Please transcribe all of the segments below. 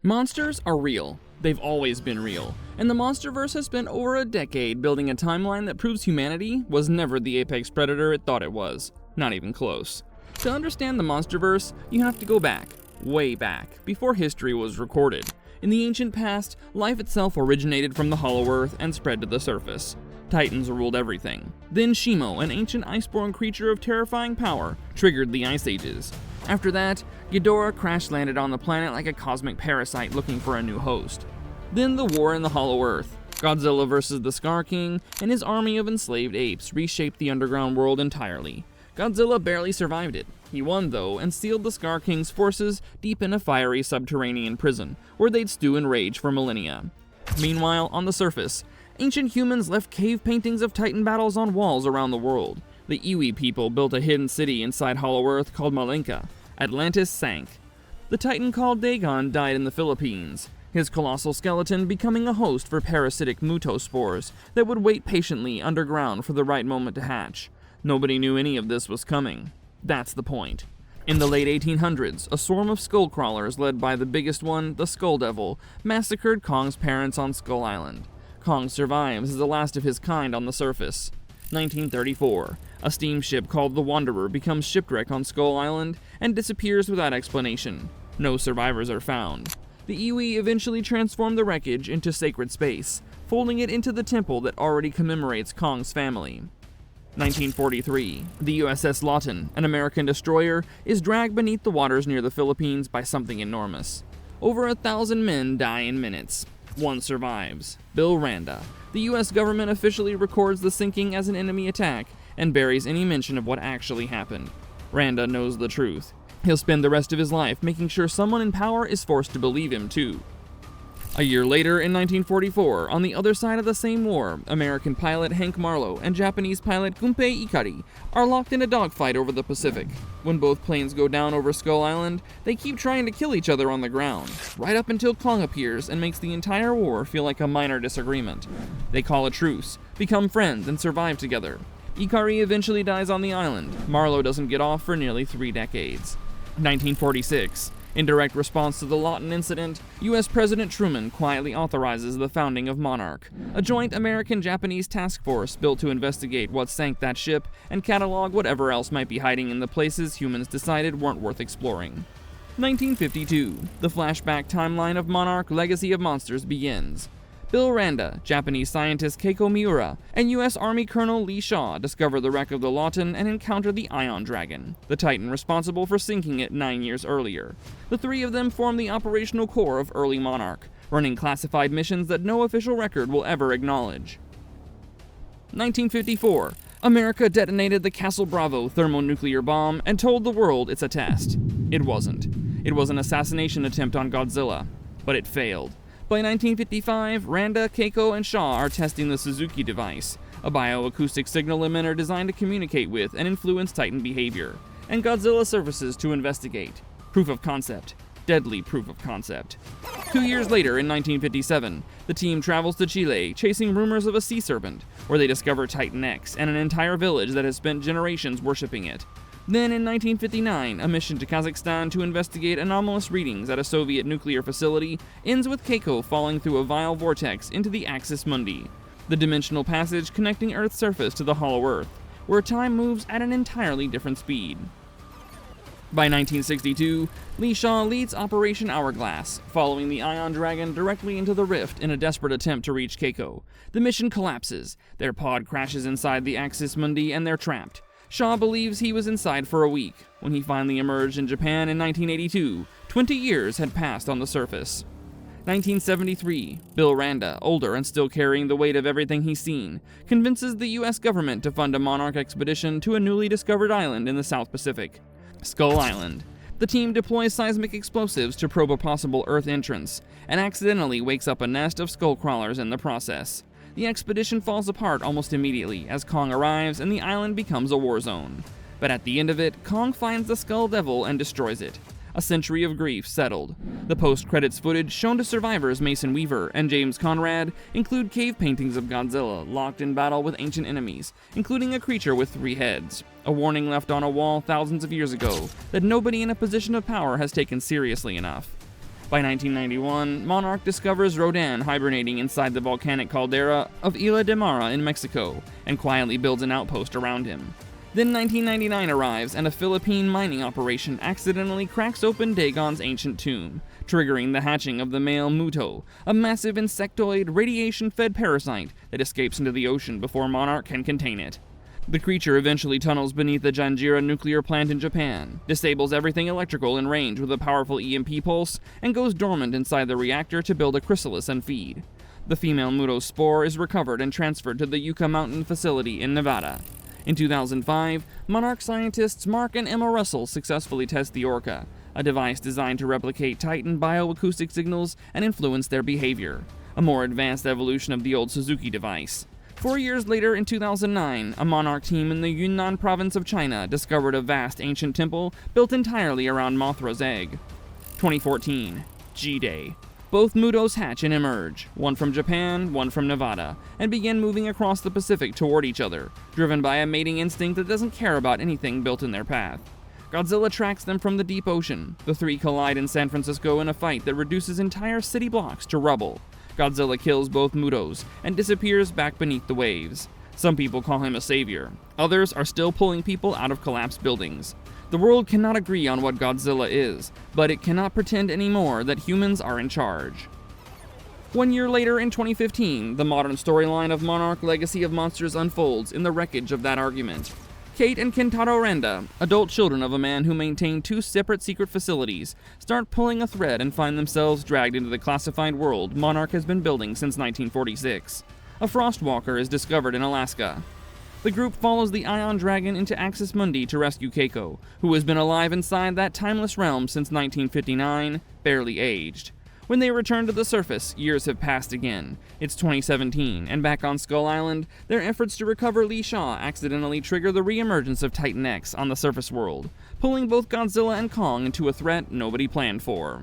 Monsters are real. They've always been real, and the MonsterVerse has spent over a decade building a timeline that proves humanity was never the apex predator it thought it was. Not even close. To understand the MonsterVerse, you have to go back, way back, before history was recorded. In the ancient past, life itself originated from the hollow earth and spread to the surface. Titans ruled everything. Then Shimo, an ancient iceborne creature of terrifying power, triggered the Ice Ages. After that, Ghidorah crash-landed on the planet like a cosmic parasite looking for a new host. Then the war in the Hollow Earth. Godzilla versus the Scar King and his army of enslaved apes reshaped the underground world entirely. Godzilla barely survived it. He won, though, and sealed the Scar King's forces deep in a fiery subterranean prison, where they'd stew in rage for millennia. Meanwhile, on the surface, ancient humans left cave paintings of Titan battles on walls around the world. The Iwi people built a hidden city inside Hollow Earth called Malenka. Atlantis sank. The Titan called Dagon died in the Philippines, his colossal skeleton becoming a host for parasitic mutospores that would wait patiently underground for the right moment to hatch. Nobody knew any of this was coming. That's the point. In the late 1800s, a swarm of skull crawlers led by the biggest one, the Skull Devil, massacred Kong's parents on Skull Island. Kong survives as the last of his kind on the surface. 1934. A steamship called the Wanderer becomes shipwrecked on Skull Island and disappears without explanation. No survivors are found. The Iwi eventually transform the wreckage into sacred space, folding it into the temple that already commemorates Kong's family. 1943. The USS Lawton, an American destroyer, is dragged beneath the waters near the Philippines by something enormous. Over 1,000 men die in minutes. One survives. Bill Randa. The US government officially records the sinking as an enemy attack and buries any mention of what actually happened. Randa knows the truth. He'll spend the rest of his life making sure someone in power is forced to believe him too. A year later, in 1944, on the other side of the same war, American pilot Hank Marlowe and Japanese pilot Gunpei Ikari are locked in a dogfight over the Pacific. When both planes go down over Skull Island, they keep trying to kill each other on the ground, right up until Kong appears and makes the entire war feel like a minor disagreement. They call a truce, become friends, and survive together. Ikari eventually dies on the island. Marlowe doesn't get off for nearly 3 decades. 1946. In direct response to the Lawton incident, U.S. President Truman quietly authorizes the founding of Monarch, a joint American-Japanese task force built to investigate what sank that ship and catalog whatever else might be hiding in the places humans decided weren't worth exploring. 1952. The flashback timeline of Monarch Legacy of Monsters begins. Bill Randa, Japanese scientist Keiko Miura, and U.S. Army Colonel Lee Shaw discover the wreck of the Lawton and encounter the Ion Dragon, the Titan responsible for sinking it 9 years earlier. The three of them form the operational core of early Monarch, running classified missions that no official record will ever acknowledge. 1954. America detonated the Castle Bravo thermonuclear bomb and told the world it's a test. It wasn't. It was an assassination attempt on Godzilla, but it failed. By 1955, Randa, Keiko, and Shaw are testing the Suzuki device, a bioacoustic signal emitter designed to communicate with and influence Titan behavior, and Godzilla surfaces to investigate. Proof of concept. Deadly proof of concept. 2 years later, in 1957, the team travels to Chile, chasing rumors of a sea serpent, where they discover Titan X and an entire village that has spent generations worshipping it. Then, in 1959, a mission to Kazakhstan to investigate anomalous readings at a Soviet nuclear facility ends with Keiko falling through a vile vortex into the Axis Mundi, the dimensional passage connecting Earth's surface to the Hollow Earth, where time moves at an entirely different speed. By 1962, Lee Shaw leads Operation Hourglass, following the Ion Dragon directly into the rift in a desperate attempt to reach Keiko. The mission collapses, their pod crashes inside the Axis Mundi, and they're trapped. Shaw believes he was inside for a week. When he finally emerged in Japan in 1982, 20 years had passed on the surface. 1973. Bill Randa, older and still carrying the weight of everything he's seen, convinces the US government to fund a Monarch expedition to a newly discovered island in the South Pacific, Skull Island. The team deploys seismic explosives to probe a possible Earth entrance, and accidentally wakes up a nest of skull crawlers in the process. The expedition falls apart almost immediately as Kong arrives and the island becomes a war zone. But at the end of it, Kong finds the Skull Devil and destroys it. A century of grief settled. The post-credits footage shown to survivors Mason Weaver and James Conrad include cave paintings of Godzilla locked in battle with ancient enemies, including a creature with 3 heads, a warning left on a wall thousands of years ago that nobody in a position of power has taken seriously enough. By 1991, Monarch discovers Rodan hibernating inside the volcanic caldera of Isla de Mara in Mexico, and quietly builds an outpost around him. Then 1999 arrives, and a Philippine mining operation accidentally cracks open Dagon's ancient tomb, triggering the hatching of the male Muto, a massive insectoid, radiation-fed parasite that escapes into the ocean before Monarch can contain it. The creature eventually tunnels beneath the Janjira nuclear plant in Japan, disables everything electrical in range with a powerful EMP pulse, and goes dormant inside the reactor to build a chrysalis and feed. The female Muto's spore is recovered and transferred to the Yucca Mountain facility in Nevada. In 2005, Monarch scientists Mark and Emma Russell successfully test the Orca, a device designed to replicate Titan bioacoustic signals and influence their behavior, a more advanced evolution of the old Suzuki device. 4 years later, in 2009, a Monarch team in the Yunnan province of China discovered a vast ancient temple built entirely around Mothra's egg. 2014, G-Day. Both Mutos hatch and emerge, one from Japan, one from Nevada, and begin moving across the Pacific toward each other, driven by a mating instinct that doesn't care about anything built in their path. Godzilla tracks them from the deep ocean. The three collide in San Francisco in a fight that reduces entire city blocks to rubble. Godzilla kills both Mutos and disappears back beneath the waves. Some people call him a savior. Others are still pulling people out of collapsed buildings. The world cannot agree on what Godzilla is, but it cannot pretend anymore that humans are in charge. 1 year later, in 2015, the modern storyline of Monarch Legacy of Monsters unfolds in the wreckage of that argument. Kate and Kentaro Randa, adult children of a man who maintained 2 separate secret facilities, start pulling a thread and find themselves dragged into the classified world Monarch has been building since 1946. A Frostwalker is discovered in Alaska. The group follows the Ion Dragon into Axis Mundi to rescue Keiko, who has been alive inside that timeless realm since 1959, barely aged. When they return to the surface, years have passed again. It's 2017, and back on Skull Island, their efforts to recover Li Sha accidentally trigger the re-emergence of Titan X on the surface world, pulling both Godzilla and Kong into a threat nobody planned for.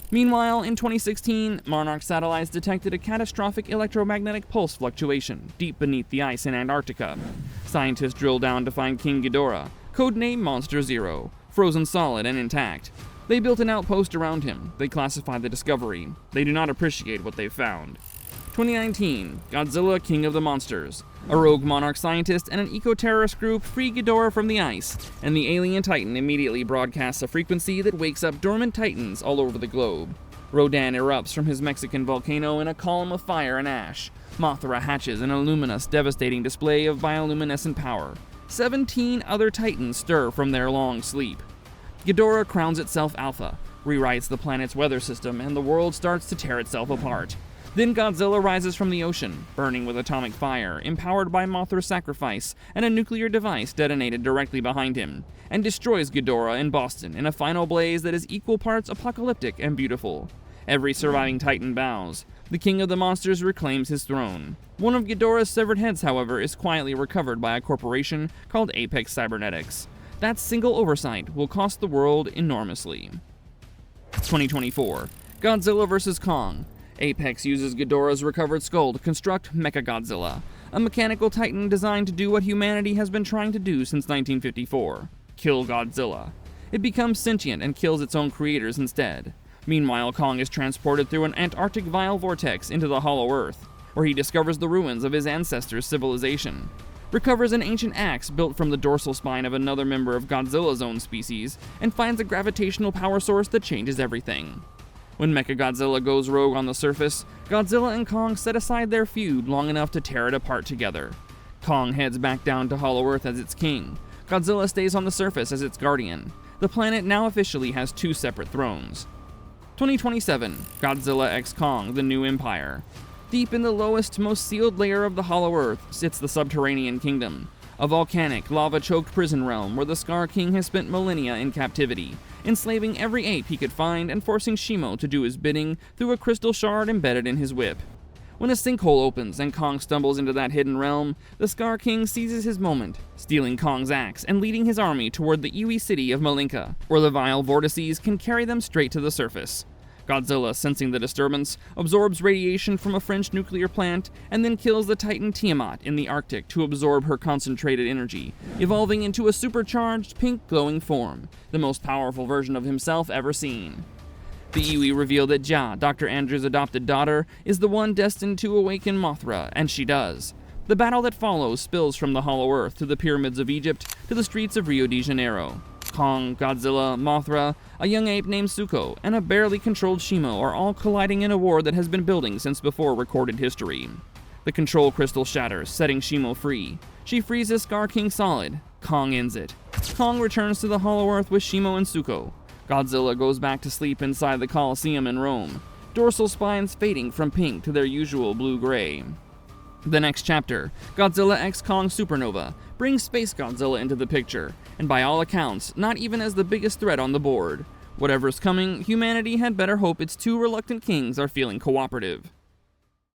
Meanwhile, in 2016, Monarch satellites detected a catastrophic electromagnetic pulse fluctuation deep beneath the ice in Antarctica. Scientists drill down to find King Ghidorah, codename Monster Zero, frozen solid and intact. They built an outpost around him. They classified the discovery. They do not appreciate what they've found. 2019, Godzilla King of the Monsters. A rogue Monarch scientist and an eco-terrorist group free Ghidorah from the ice, and the alien Titan immediately broadcasts a frequency that wakes up dormant Titans all over the globe. Rodan erupts from his Mexican volcano in a column of fire and ash. Mothra hatches in a luminous, devastating display of bioluminescent power. 17 other Titans stir from their long sleep. Ghidorah crowns itself Alpha, rewrites the planet's weather system, and the world starts to tear itself apart. Then Godzilla rises from the ocean, burning with atomic fire, empowered by Mothra's sacrifice and a nuclear device detonated directly behind him, and destroys Ghidorah in Boston in a final blaze that is equal parts apocalyptic and beautiful. Every surviving Titan bows. The King of the Monsters reclaims his throne. One of Ghidorah's severed heads, however, is quietly recovered by a corporation called Apex Cybernetics. That single oversight will cost the world enormously. 2024, Godzilla vs. Kong. Apex uses Ghidorah's recovered skull to construct Mechagodzilla, a mechanical titan designed to do what humanity has been trying to do since 1954, kill Godzilla. It becomes sentient and kills its own creators instead. Meanwhile, Kong is transported through an Antarctic vile vortex into the Hollow Earth, where he discovers the ruins of his ancestors' civilization, recovers an ancient axe built from the dorsal spine of another member of Godzilla's own species, and finds a gravitational power source that changes everything. When Mechagodzilla goes rogue on the surface, Godzilla and Kong set aside their feud long enough to tear it apart together. Kong heads back down to Hollow Earth as its king. Godzilla stays on the surface as its guardian. The planet now officially has 2 separate thrones. 2027, Godzilla x Kong, the New Empire. Deep in the lowest, most sealed layer of the Hollow Earth sits the Subterranean Kingdom, a volcanic, lava-choked prison realm where the Scar King has spent millennia in captivity, enslaving every ape he could find and forcing Shimo to do his bidding through a crystal shard embedded in his whip. When a sinkhole opens and Kong stumbles into that hidden realm, the Scar King seizes his moment, stealing Kong's axe and leading his army toward the Iwi city of Malinka, where the vile vortices can carry them straight to the surface. Godzilla, sensing the disturbance, absorbs radiation from a French nuclear plant and then kills the Titan Tiamat in the Arctic to absorb her concentrated energy, evolving into a supercharged, pink glowing form, the most powerful version of himself ever seen. The iwi reveal that Ja, Dr. Andrew's adopted daughter, is the one destined to awaken Mothra, and she does. The battle that follows spills from the Hollow Earth to the pyramids of Egypt to the streets of Rio de Janeiro. Kong, Godzilla, Mothra, a young ape named Suko, and a barely controlled Shimo are all colliding in a war that has been building since before recorded history. The control crystal shatters, setting Shimo free. She freezes Scar King solid. Kong ends it. Kong returns to the Hollow Earth with Shimo and Suko. Godzilla goes back to sleep inside the Colosseum in Rome, dorsal spines fading from pink to their usual blue-gray. The next chapter, Godzilla x Kong Supernova, brings Space Godzilla into the picture, and by all accounts, not even as the biggest threat on the board. Whatever's coming, humanity had better hope its two reluctant kings are feeling cooperative.